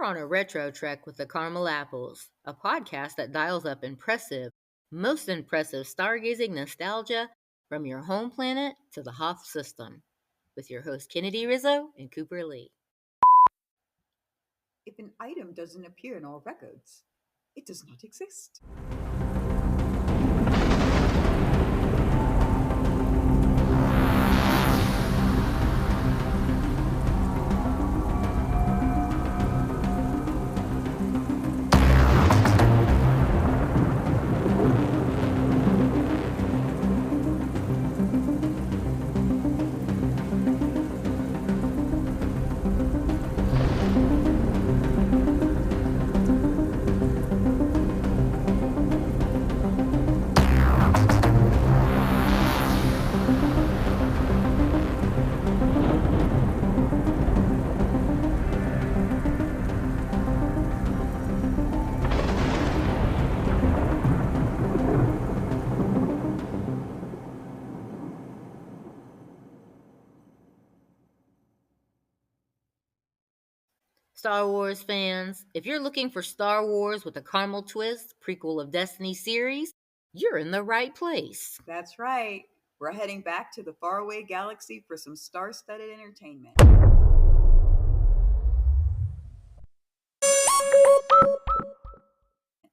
You're on a retro trek with the Caramel Apples, a podcast that dials up most impressive stargazing nostalgia from your home planet to the Hoth system, with your hosts Kennedy Rizzo and Cooper Lee. If an item doesn't appear in our records, it does not exist. Star Wars fans, if you're looking for Star Wars with a caramel twist, prequel of Destiny series, you're in the right place. That's right. We're heading back to the faraway galaxy for some star-studded entertainment.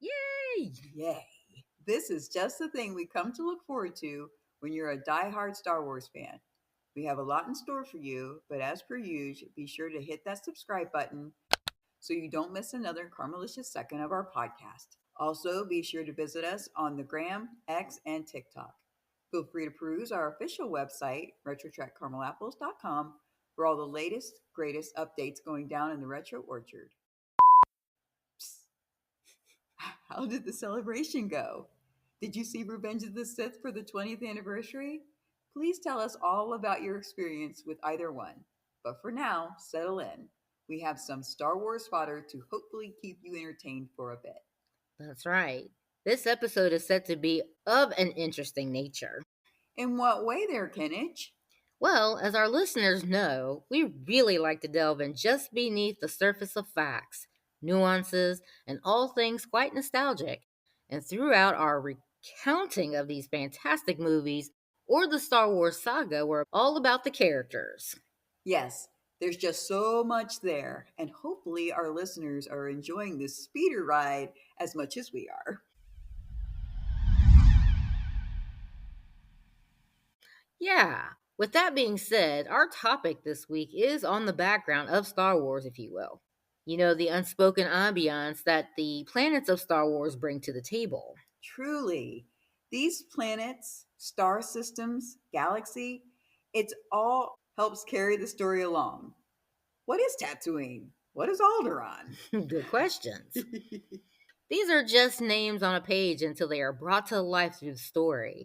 Yay! Yay! This is just the thing we come to look forward to when you're a die-hard Star Wars fan. We have a lot in store for you, but as per usual, be sure to hit that subscribe button so you don't miss another Carmelicious second of our podcast. Also, be sure to visit us on the Gram, X, and TikTok. Feel free to peruse our official website, RetroTrekwithTheCaramelApples.com, for all the latest, greatest updates going down in the Retro Orchard. Psst. How did the celebration go? Did you see Revenge of the Sith for the 20th anniversary? Please tell us all about your experience with either one. But for now, settle in. We have some Star Wars fodder to hopefully keep you entertained for a bit. That's right. This episode is set to be of an interesting nature. In what way there, Kenneth? Well, as our listeners know, we really like to delve in just beneath the surface of facts, nuances, and all things quite nostalgic. And throughout our recounting of these fantastic movies or the Star Wars saga, we're all about the characters. Yes, there's just so much there, and hopefully our listeners are enjoying this speeder ride as much as we are. Yeah, with that being said, our topic this week is on the background of Star Wars, if you will. You know, the unspoken ambiance that the planets of Star Wars bring to the table. Truly, these planets, star systems, galaxy, it's all helps carry the story along. What is Tatooine? What is Alderaan? Good questions. These are just names on a page until they are brought to life through the story.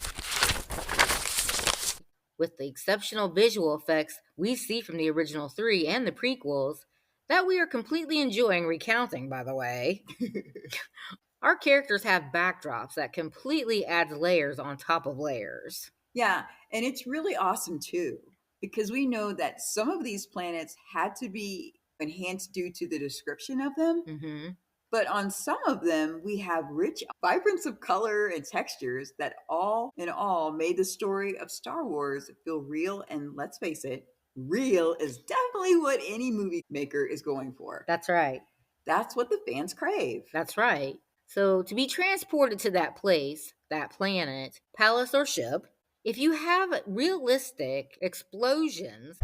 With the exceptional visual effects we see from the original 3 and the prequels, that we are completely enjoying recounting, by the way. Our characters have backdrops that completely add layers on top of layers. Yeah, and it's really awesome too, because we know that some of these planets had to be enhanced due to the description of them. Mm-hmm. But on some of them, we have rich vibrance of color and textures that all in all made the story of Star Wars feel real. And let's face it, real is definitely what any movie maker is going for. That's right. That's what the fans crave. That's right. So to be transported to that place, that planet, palace, or ship, if you have realistic explosions,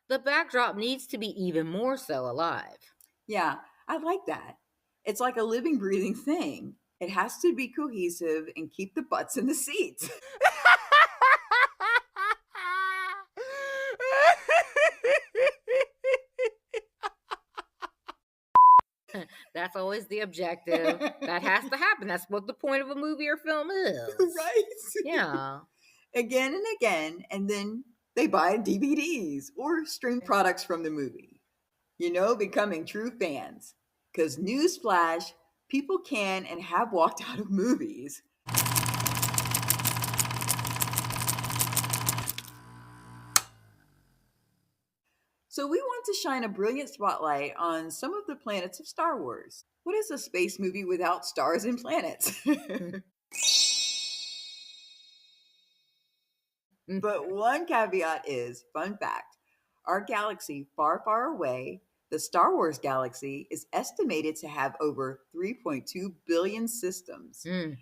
the backdrop needs to be even more so alive. Yeah, I like that. It's like a living, breathing thing. It has to be cohesive and keep the butts in the seats. That's always the objective. That has to happen. That's what the point of a movie or film is. Right? Yeah. Again and again, and then they buy DVDs or stream products from the movie. You know, becoming true fans. Because newsflash, people can and have walked out of movies. So we want to shine a brilliant spotlight on some of the planets of Star Wars. What is a space movie without stars and planets? But one caveat is fun fact: our galaxy, far, far away, the Star Wars galaxy, is estimated to have over 3.2 billion systems. Mm,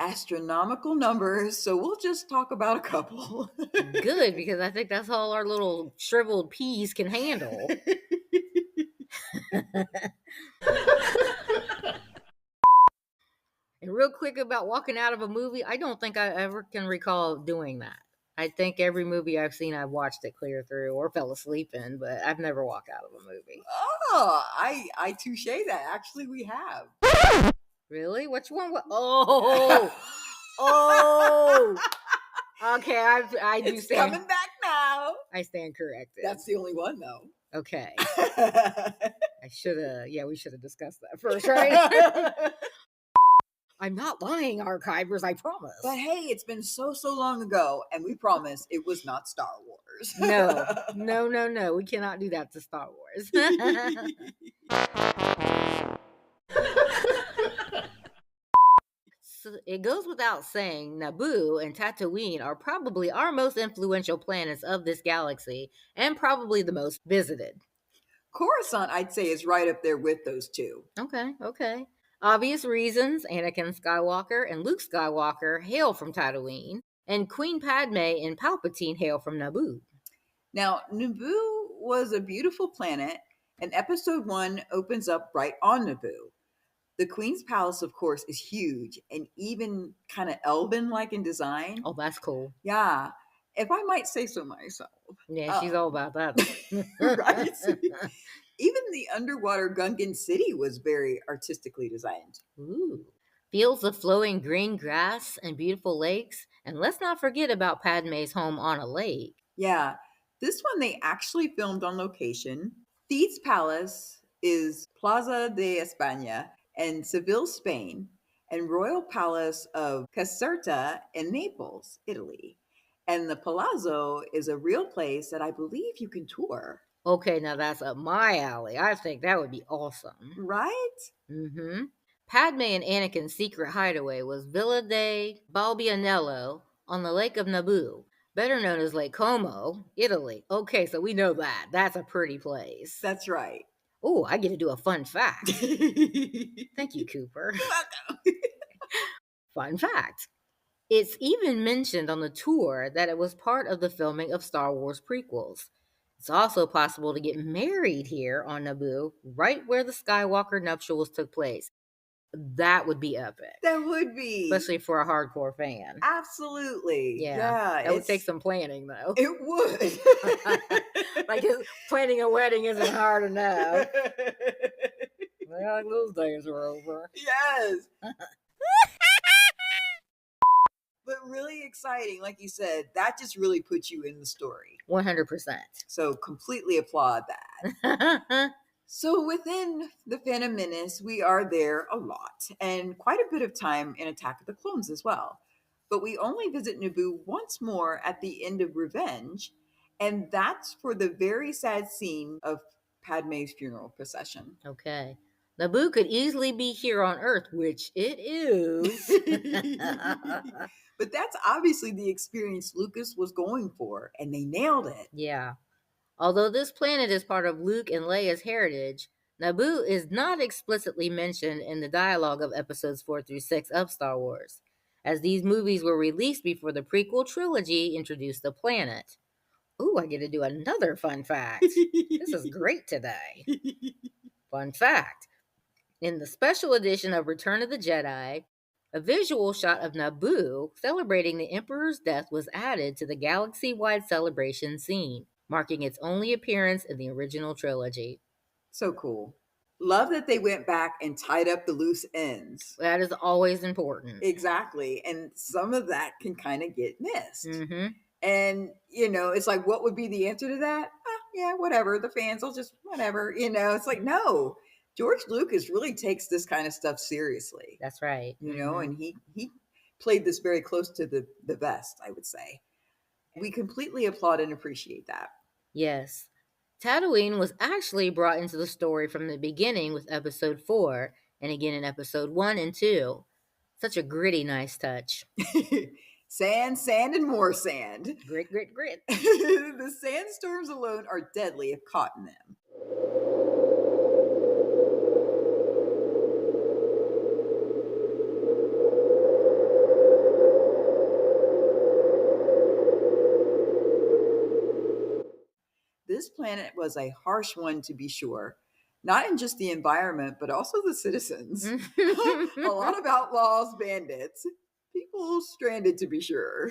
Astronomical numbers, so we'll just talk about a couple. good, because I think that's all our little shriveled peas can handle. And real quick about walking out of a movie, I don't think I ever can recall doing that. I think every movie I've seen, I've watched it clear through or fell asleep in, but I've never walked out of a movie. Oh, I touche that. Actually, we have. Really? Which one? Oh, oh. Okay, I do It's stand. coming back now. I stand corrected. That's the only one, though. Okay. I should have. Yeah, we should have discussed that first, right? I'm not lying, archivers. I promise. But hey, it's been so long ago, and we promise it was not Star Wars. No. We cannot do that to Star Wars. So it goes without saying, Naboo and Tatooine are probably our most influential planets of this galaxy, and probably the most visited. Coruscant, I'd say, is right up there with those two. Okay. Obvious reasons: Anakin Skywalker and Luke Skywalker hail from Tatooine, and Queen Padme and Palpatine hail from Naboo. Now, Naboo was a beautiful planet, and episode 1 opens up right on Naboo. The Queen's Palace, of course, is huge and even kind of elven like in design. Oh, that's cool. Yeah, if I might say so myself. Yeah, she's all about that. Right? Even the underwater Gungan city was very artistically designed. Ooh. Fields of flowing green grass and beautiful lakes. And let's not forget about Padme's home on a lake. Yeah, this one they actually filmed on location. Thede's Palace is Plaza de España in Seville, Spain, and Royal Palace of Caserta in Naples, Italy. And the Palazzo is a real place that I believe you can tour. Okay, now that's up my alley. I think that would be awesome. Right? Mm-hmm. Padme and Anakin's secret hideaway was Villa de Balbianello on the Lake of Naboo, better known as Lake Como, Italy. Okay, so we know that. That's a pretty place. That's right. Oh, I get to do a fun fact. Thank you, Cooper. You're welcome. Fun fact. It's even mentioned on the tour that it was part of the filming of Star Wars prequels. It's also possible to get married here on Naboo, right where the Skywalker nuptials took place. That would be epic. That would be. Especially for a hardcore fan. Absolutely. Yeah. That would take some planning, though. It would. Like, planning a wedding isn't hard enough. Well, those days are over. Yes. But really exciting, like you said, that just really puts you in the story. 100%. So completely applaud that. So within the Phantom Menace, we are there a lot, and quite a bit of time in Attack of the Clones as well. But we only visit Naboo once more at the end of Revenge, and that's for the very sad scene of Padme's funeral procession. Okay. Naboo could easily be here on Earth, which it is. But that's obviously the experience Lucas was going for, and they nailed it. Yeah. Although this planet is part of Luke and Leia's heritage, Naboo is not explicitly mentioned in the dialogue of episodes 4 through 6 of Star Wars, as these movies were released before the prequel trilogy introduced the planet. Ooh, I get to do another fun fact. This is great today. Fun fact. In the special edition of Return of the Jedi, a visual shot of Naboo celebrating the Emperor's death was added to the galaxy-wide celebration scene, marking its only appearance in the original trilogy. So cool. Love that they went back and tied up the loose ends. That is always important. Exactly. And some of that can kind of get missed. Mm-hmm. And, it's like, what would be the answer to that? Yeah, whatever. The fans will just, whatever. It's like, no. George Lucas really takes this kind of stuff seriously. That's right. And he played this very close to the vest, I would say. We completely applaud and appreciate that. Yes. Tatooine was actually brought into the story from the beginning with episode 4 and again in episode 1 and 2. Such a gritty, nice touch. Sand, sand, and more sand. Grit, grit, grit. The sandstorms alone are deadly if caught in them. This planet was a harsh one, to be sure. Not in just the environment, but also the citizens. A lot of outlaws, bandits, people stranded, to be sure.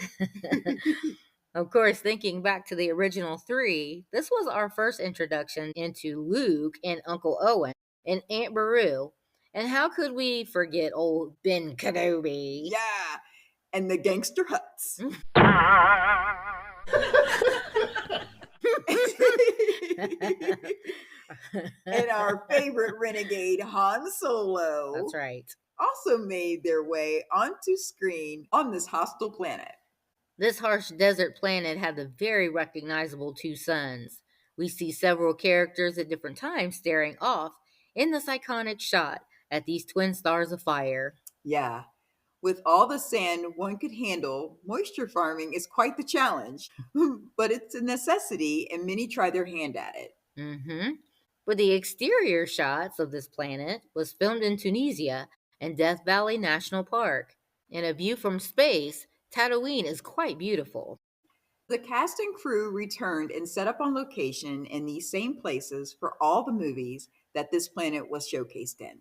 Of course, thinking back to the original 3, this was our first introduction into Luke and Uncle Owen and Aunt Beru. And how could we forget old Ben Kenobi? Yeah, and the gangster huts. And our favorite renegade, Han Solo. That's right. Also made their way onto screen on this hostile planet. This harsh desert planet had the very recognizable two suns. We see several characters at different times staring off in this iconic shot at these twin stars of fire. Yeah, with all the sand one could handle, moisture farming is quite the challenge, but it's a necessity and many try their hand at it. Mm-hmm. But the exterior shots of this planet was filmed in Tunisia and Death Valley National Park. In a view from space, Tatooine is quite beautiful. The cast and crew returned and set up on location in these same places for all the movies that this planet was showcased in.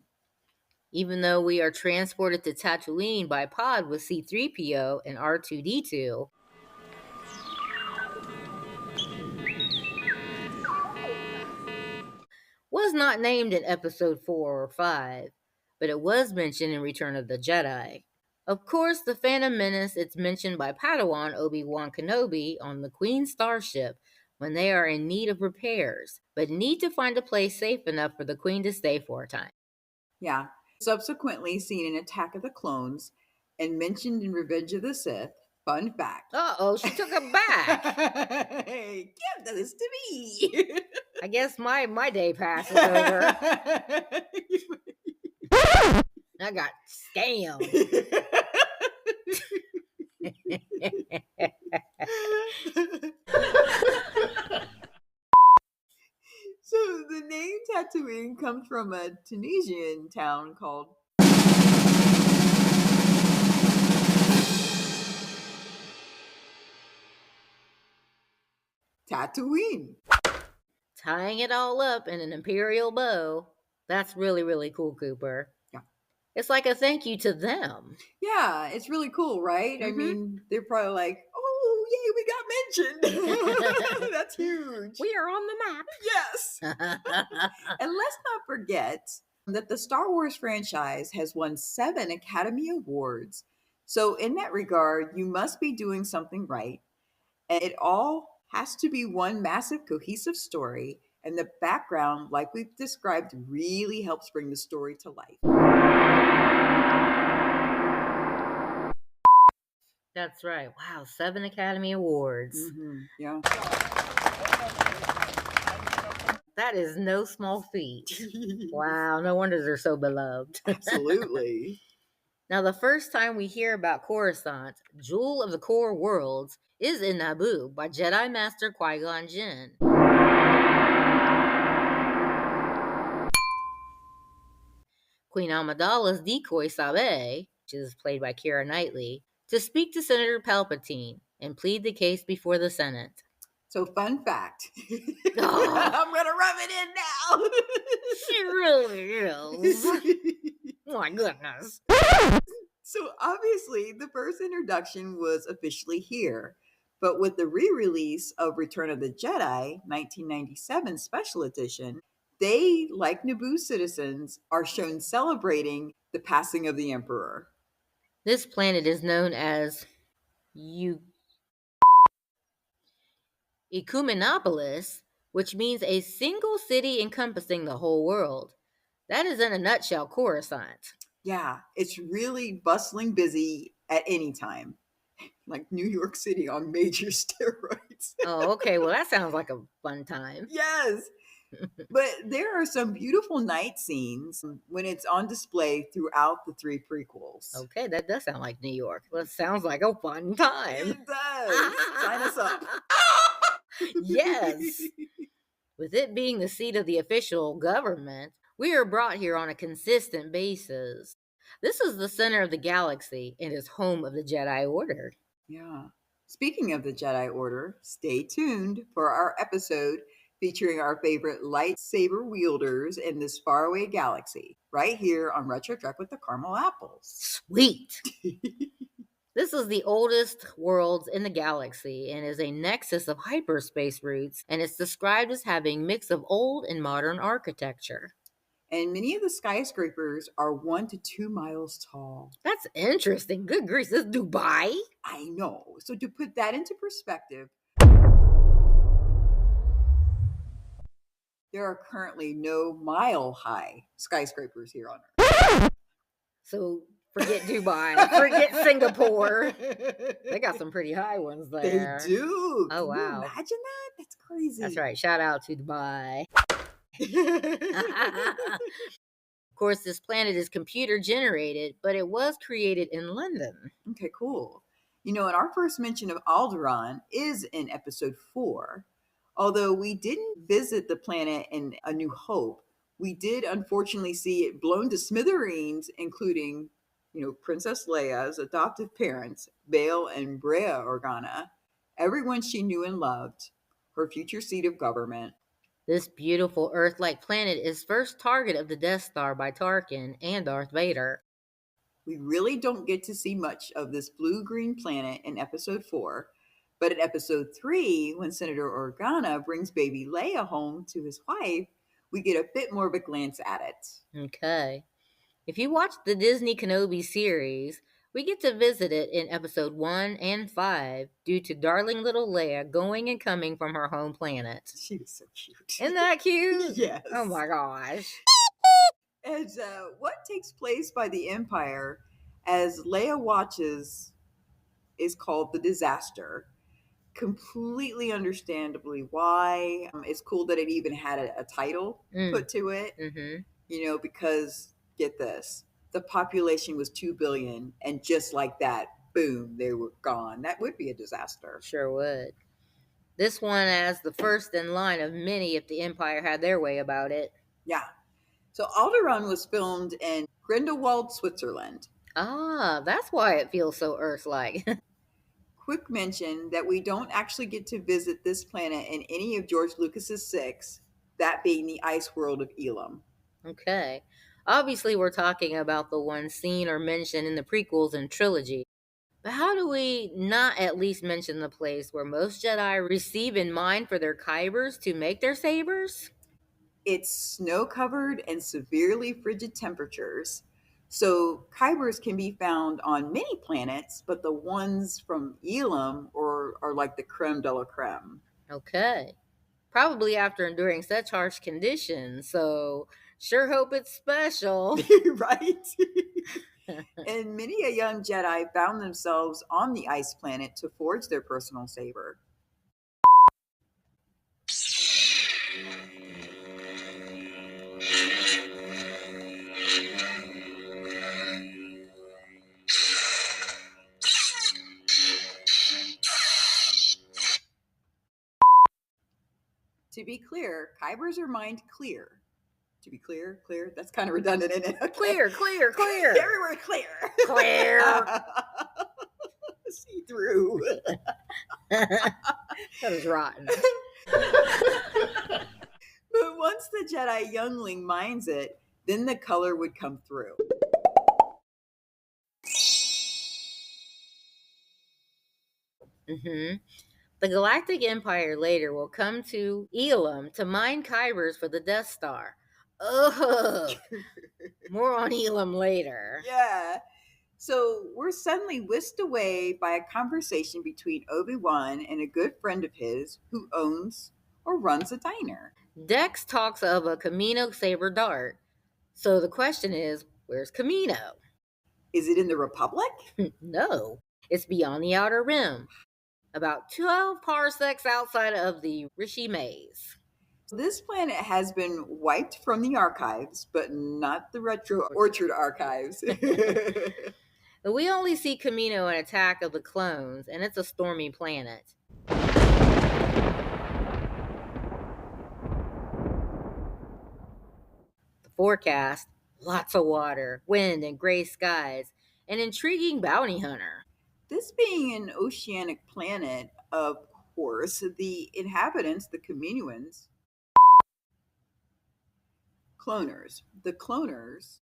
Even though we are transported to Tatooine by pod with C-3PO and R2-D2, was not named in episode 4 or 5, but it was mentioned in Return of the Jedi. Of course, the Phantom Menace is mentioned by Padawan Obi-Wan Kenobi on the Queen's starship when they are in need of repairs, but need to find a place safe enough for the Queen to stay for a time. Yeah. Subsequently seen in Attack of the Clones and mentioned in Revenge of the Sith. Fun fact. Uh-oh, she took it back. Hey, give this to me. I guess my day pass is over. I got scammed. So the name Tatooine comes from a Tunisian town called Tatooine. Tying it all up in an imperial bow. That's really, really cool, Cooper. Yeah. It's like a thank you to them. Yeah, it's really cool, right? I mean, they're probably like, oh, yay, we got mentioned. That's huge. We are on the map. Yes. And let's not forget that the Star Wars franchise has won 7 Academy Awards. So, in that regard, you must be doing something right. And it all has to be one massive, cohesive story. And the background, like we've described, really helps bring the story to life. That's right. Wow, 7 Academy Awards. Mm-hmm. Yeah. That is no small feat. Wow, no wonder they're so beloved. Absolutely. Now, the first time we hear about Coruscant, Jewel of the Core Worlds, is in Naboo by Jedi Master Qui-Gon Jinn. Queen Amidala's decoy Sabe, which is played by Keira Knightley, to speak to Senator Palpatine and plead the case before the Senate. So, fun fact. Oh. I'm going to rub it in now. She really is. My goodness. So, obviously, the first introduction was officially here. But with the re-release of Return of the Jedi, 1997 special edition, they, like Naboo citizens, are shown celebrating the passing of the Emperor. This planet is known as Ecumenopolis, which means a single city encompassing the whole world. That is in a nutshell Coruscant. Yeah, it's really bustling busy at any time. like New York City on major steroids. Oh, okay. Well, that sounds like a fun time. Yes. But there are some beautiful night scenes when it's on display throughout the three prequels. Okay, that does sound like New York. Well, it sounds like a fun time. It does. Sign us up. Yes. With it being the seat of the official government, we are brought here on a consistent basis. This is the center of the galaxy and is home of the Jedi Order. Yeah. Speaking of the Jedi Order, stay tuned for our episode featuring our favorite lightsaber wielders in this faraway galaxy, right here on Retro Trek with the Caramel Apples. Sweet! This is the oldest world in the galaxy and is a nexus of hyperspace routes, and it's described as having mix of old and modern architecture. And many of the skyscrapers are 1 to 2 miles tall. That's interesting. Good grief, this is Dubai? I know. So, to put that into perspective, there are currently no mile high skyscrapers here on Earth. So forget Dubai, forget Singapore. They got some pretty high ones there. They do. Oh, Can you wow. imagine that? That's crazy. That's right. Shout out to Dubai. Of course, this planet is computer generated, but it was created in London. Okay, cool. You know, and our first mention of Alderaan is in episode 4. Although we didn't visit the planet in A New Hope, we did unfortunately see it blown to smithereens, including, Princess Leia's adoptive parents, Bail and Brea Organa, everyone she knew and loved, her future seat of government. This beautiful Earth-like planet is first target of the Death Star by Tarkin and Darth Vader. We really don't get to see much of this blue-green planet in episode 4, but in episode 3, when Senator Organa brings baby Leia home to his wife, we get a bit more of a glance at it. Okay. If you watch the Disney Kenobi series, we get to visit it in episode 1 and 5 due to darling little Leia going and coming from her home planet. She was so cute. Isn't that cute? Yes. Oh my gosh. And what takes place by the Empire as Leia watches is called the disaster. Completely understandably why. It's cool that it even had a title put to it. Mm-hmm. Because get this, the population was 2 billion, and just like that, boom, they were gone. That would be a disaster. Sure would. This one as the first in line of many if the Empire had their way about it. Yeah. So Alderaan was filmed in Grindelwald, Switzerland. Ah, that's why it feels so Earth-like. Quick mention that we don't actually get to visit this planet in any of George Lucas's 6, that being the ice world of Elam. Okay. Obviously, we're talking about the one seen or mentioned in the prequels and trilogy. But how do we not at least mention the place where most Jedi receive in mind for their kybers to make their sabers? It's snow-covered and severely frigid temperatures. So kybers can be found on many planets, but the ones from Elam are like the creme de la creme. Okay. Probably after enduring such harsh conditions, so sure hope it's special. Right? And many a young Jedi found themselves on the ice planet to forge their personal saber. To be clear, kybers are mined clear. To be clear, that's kind of redundant, isn't it? Okay. Clear, clear, clear. Everywhere clear. Clear. See through. That was rotten. But once the Jedi youngling mines it, then the color would come through. Mm-hmm. The Galactic Empire later will come to Elam to mine kybers for the Death Star. Ugh. More on Elam later. Yeah. So we're suddenly whisked away by a conversation between Obi-Wan and a good friend of his who owns or runs a diner. Dex talks of a Camino saber dart. So the question is, where's Camino? Is it in the Republic? No. It's beyond the outer rim, about 12 parsecs outside of the Rishi Maze. This planet has been wiped from the archives, but not the Retro Orchard archives. But we only see Camino in Attack of the Clones, and it's a stormy planet. The forecast: lots of water, wind, and gray skies. An intriguing bounty hunter. This being an oceanic planet, of course, the inhabitants, the Communuans, cloners, the cloners,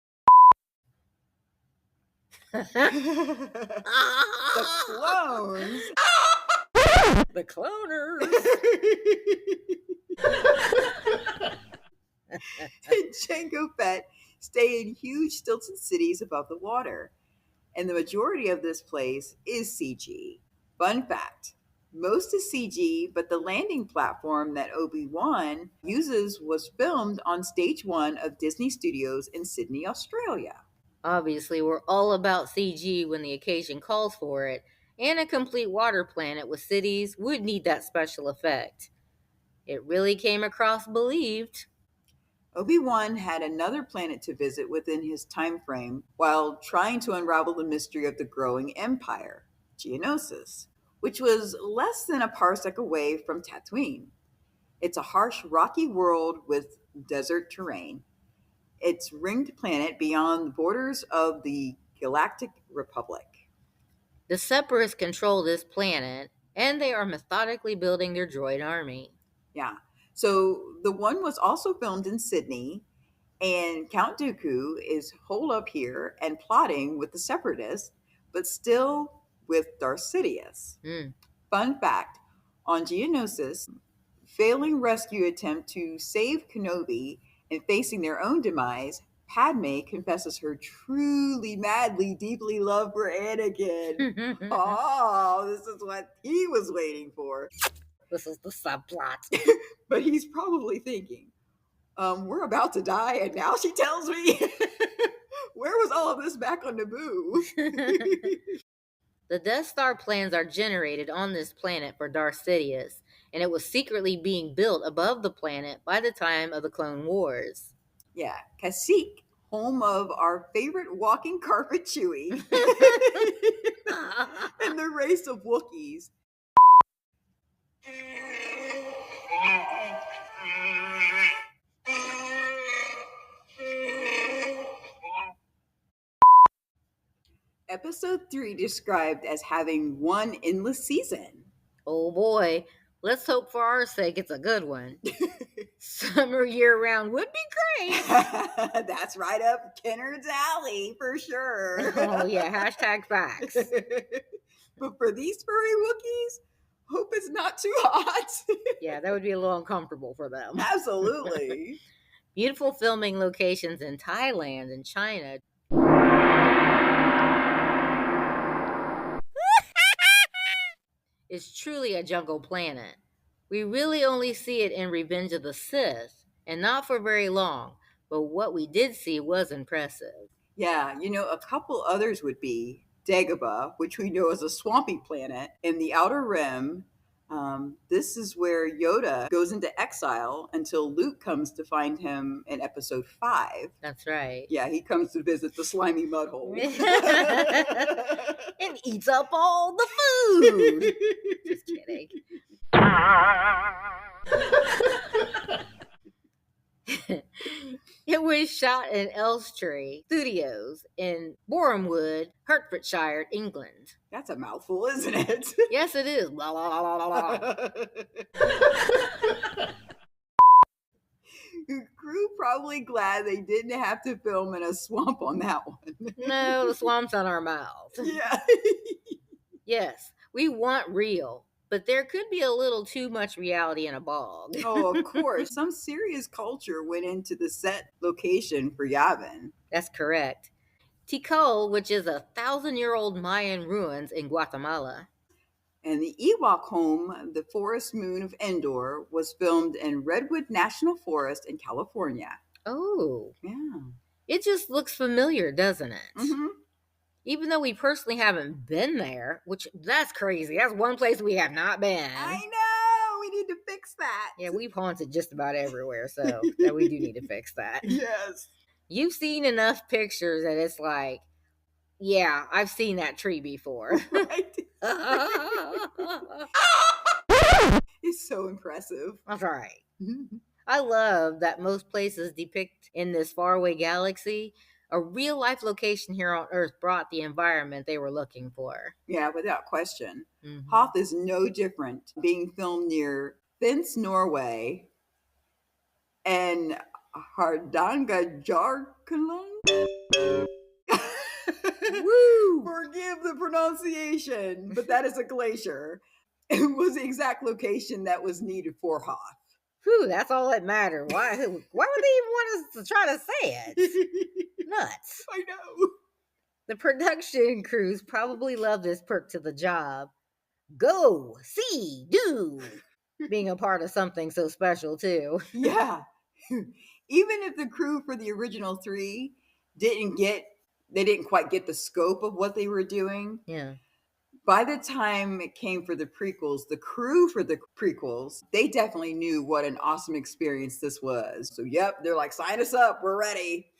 the clones, The cloners. and Jango Fett stay in huge stilted cities above the water. And the majority of this place is CG. Fun fact: most is CG, but the landing platform that Obi-Wan uses was filmed on stage one of Disney Studios in Sydney, Australia. Obviously, we're all about CG when the occasion calls for it, and a complete water planet with cities would need that special effect. It really came across believed. Obi-Wan had another planet to visit within his time frame while trying to unravel the mystery of the growing empire, Geonosis, which was less than a parsec away from Tatooine. It's a harsh, rocky world with desert terrain. It's ringed planet beyond the borders of the Galactic Republic. The Separatists control this planet, and they are methodically building their droid army. Yeah. So the one was also filmed in Sydney, and Count Dooku is holed up here and plotting with the Separatists, but still with Darth Sidious. Hmm. Fun fact: on Geonosis, failing rescue attempt to save Kenobi and facing their own demise, Padme confesses her truly, madly, deeply love for Anakin. Oh, this is what he was waiting for. This is the subplot. But he's probably thinking, we're about to die, and now she tells me? Where was all of this back on Naboo? The Death Star plans are generated on this planet for Darth Sidious, and it was secretly being built above the planet by the time of the Clone Wars. Yeah, Kashyyyk, home of our favorite walking carpet Chewie, and the race of Wookiees. Episode 3 described as having one endless season. Oh boy, let's hope for our sake it's a good one. Summer year round would be great. That's right up Kennard's alley for sure. Oh yeah, hashtag facts. But for these furry Wookiees, hope it's not too hot. Yeah, that would be a little uncomfortable for them. Absolutely. Beautiful filming locations in Thailand and China. It's truly a jungle planet. We really only see it in Revenge of the Sith, and not for very long, but what we did see was impressive. Yeah, a couple others would be Dagobah, which we know is a swampy planet, in the Outer Rim. This is where Yoda goes into exile until Luke comes to find him in episode 5. That's right. Yeah, he comes to visit the slimy mud hole. And eats up all the food. Just kidding. It was shot in Elstree Studios in Borehamwood, Hertfordshire, England. That's a mouthful, isn't it? Yes, it is. Blah, blah, blah, blah, blah. Crew probably glad they didn't have to film in a swamp on that one. No, the swamp's on our mouth. Yeah. Yes, we want real, but there could be a little too much reality in a bog. Oh, of course. Some serious culture went into the set location for Yavin. That's correct. Tikal, which is 1,000-year-old Mayan ruins in Guatemala. And the Ewok home, the forest moon of Endor, was filmed in Redwood National Forest in California. Oh, Yeah. it just looks familiar, doesn't it? Mm-hmm. Even though we personally haven't been there, which that's crazy. That's one place we have not been. I know. We need to fix that. Yeah, we've haunted just about everywhere, so that we do need to fix that. Yes. You've seen enough pictures that it's like, yeah, I've seen that tree before. Right? It's so impressive. That's right. I love that most places depict in this faraway galaxy a real life location here on Earth brought the environment they were looking for. Yeah, without question. Mhm. Hoth is no different, being filmed near Finns, Norway, and Hardangerfjorden. Woo! Forgive the pronunciation, but that is a glacier. It was the exact location that was needed for Hoth. Whew, that's all that mattered. Why would they even want us to try to say it? Nuts. I know. The production crews probably love this perk to the job. Go, see, do. Being a part of something so special, too. Yeah. Even if the crew for the original 3 didn't quite get the scope of what they were doing. Yeah. By the time it came for the prequels, the crew for the prequels, they definitely knew what an awesome experience this was. So, yep, they're like, sign us up, we're ready.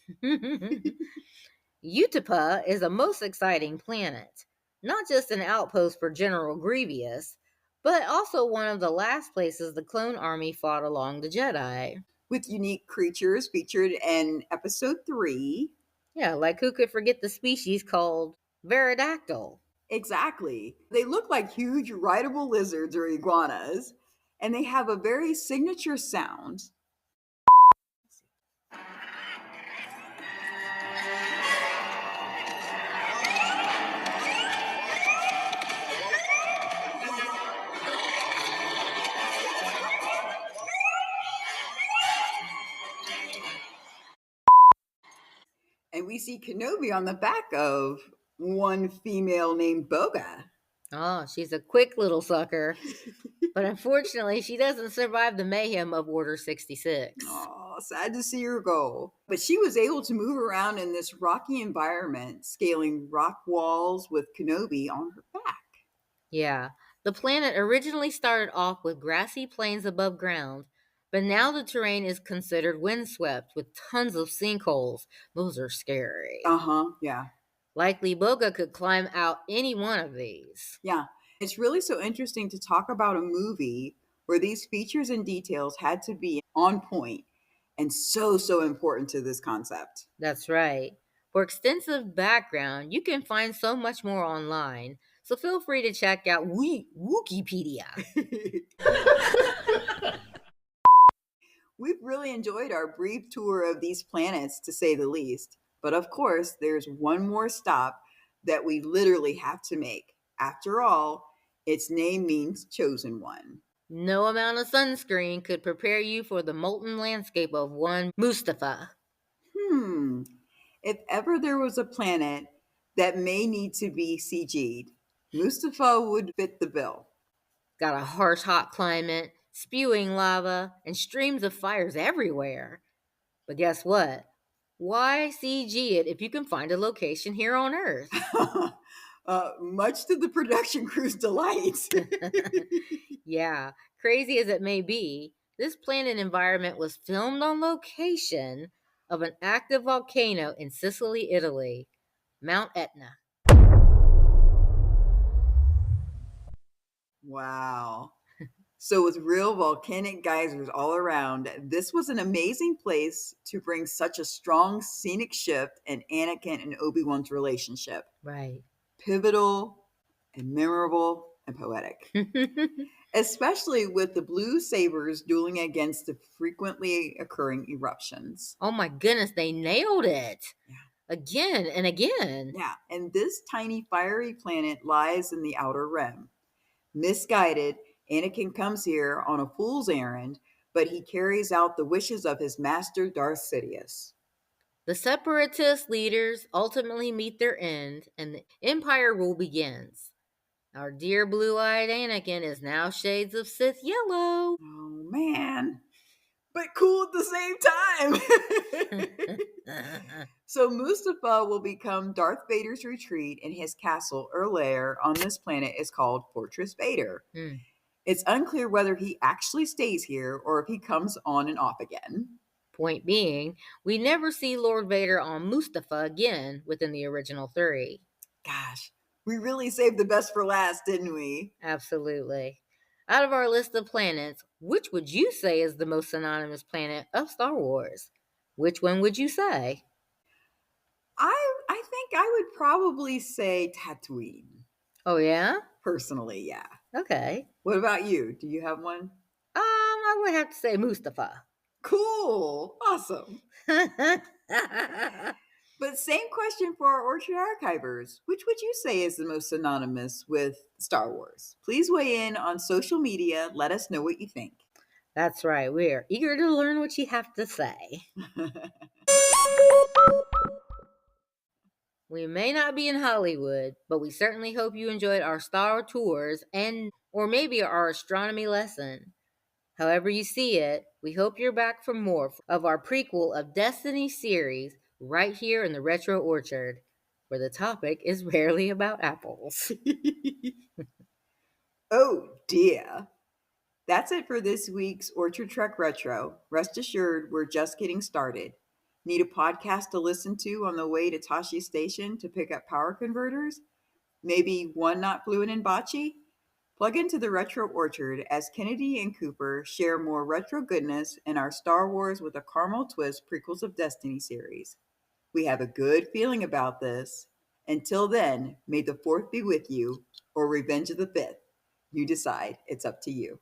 Utapa is a most exciting planet. Not just an outpost for General Grievous, but also one of the last places the clone army fought along the Jedi. With unique creatures featured in episode 3. Yeah, like who could forget the species called Veridactyl? Exactly. They look like huge rideable lizards or iguanas, and they have a very signature sound. And we see Kenobi on the back of one female named Boga. Oh, she's a quick little sucker. But unfortunately, she doesn't survive the mayhem of Order 66. Oh, sad to see her go. But she was able to move around in this rocky environment, scaling rock walls with Kenobi on her back. Yeah, the planet originally started off with grassy plains above ground, but now the terrain is considered windswept with tons of sinkholes. Those are scary. Yeah. Likely Boga could climb out any one of these. Yeah. It's really so interesting to talk about a movie where these features and details had to be on point and so important to this concept. That's right. For extensive background, you can find so much more online, so feel free to check out Wikipedia. We've really enjoyed our brief tour of these planets, to say the least. But of course, there's one more stop that we literally have to make. After all, its name means chosen one. No amount of sunscreen could prepare you for the molten landscape of one Mustafa. If ever there was a planet that may need to be CG'd, Mustafa would fit the bill. Got a harsh, hot climate, spewing lava, and streams of fires everywhere. But guess what? Why CG it if you can find a location here on Earth? Much to the production crew's delight. Yeah, crazy as it may be, this planet environment was filmed on location of an active volcano in Sicily, Italy, Mount Etna. Wow. So, with real volcanic geysers all around, this was an amazing place to bring such a strong scenic shift in Anakin and Obi-Wan's relationship. Right. Pivotal and memorable and poetic. Especially with the blue sabers dueling against the frequently occurring eruptions. Oh my goodness, they nailed it. Yeah. Again and again. Yeah, and this tiny fiery planet lies in the outer rim. Misguided, Anakin comes here on a fool's errand, but he carries out the wishes of his master Darth Sidious. The separatist leaders ultimately meet their end, and the Empire rule begins. Our dear blue-eyed Anakin is now shades of Sith yellow. Oh, man. But cool at the same time. So Mustafa will become Darth Vader's retreat, and his castle or lair on this planet is called Fortress Vader. Hmm. It's unclear whether he actually stays here or if he comes on and off again. Point being, we never see Lord Vader on Mustafa again within the original three. Gosh, we really saved the best for last, didn't we? Absolutely. Out of our list of planets, which would you say is the most synonymous planet of Star Wars? Which one would you say? I think I would probably say Tatooine. Oh, yeah? Personally, yeah. Okay. What about you? Do you have one? I would have to say Mustafa. Cool. Awesome. But same question for our Orchard Archivers. Which would you say is the most synonymous with Star Wars? Please weigh in on social media. Let us know what you think. That's right. We are eager to learn what you have to say. We may not be in Hollywood, but we certainly hope you enjoyed our Star tours and or maybe our astronomy lesson. However you see it, we hope you're back for more of our prequel of Destiny series right here in the Retro Orchard, where the topic is rarely about apples. Oh dear. That's it for this week's Orchard Trek Retro. Rest assured, we're just getting started. Need a podcast to listen to on the way to Tashi Station to pick up power converters? Maybe one not fluent in bocce? Plug into the Retro Orchard as Kennedy and Cooper share more retro goodness in our Star Wars with a Caramel Twist Prequels of Destiny series. We have a good feeling about this. Until then, may the fourth be with you, or Revenge of the Fifth. You decide. It's up to you.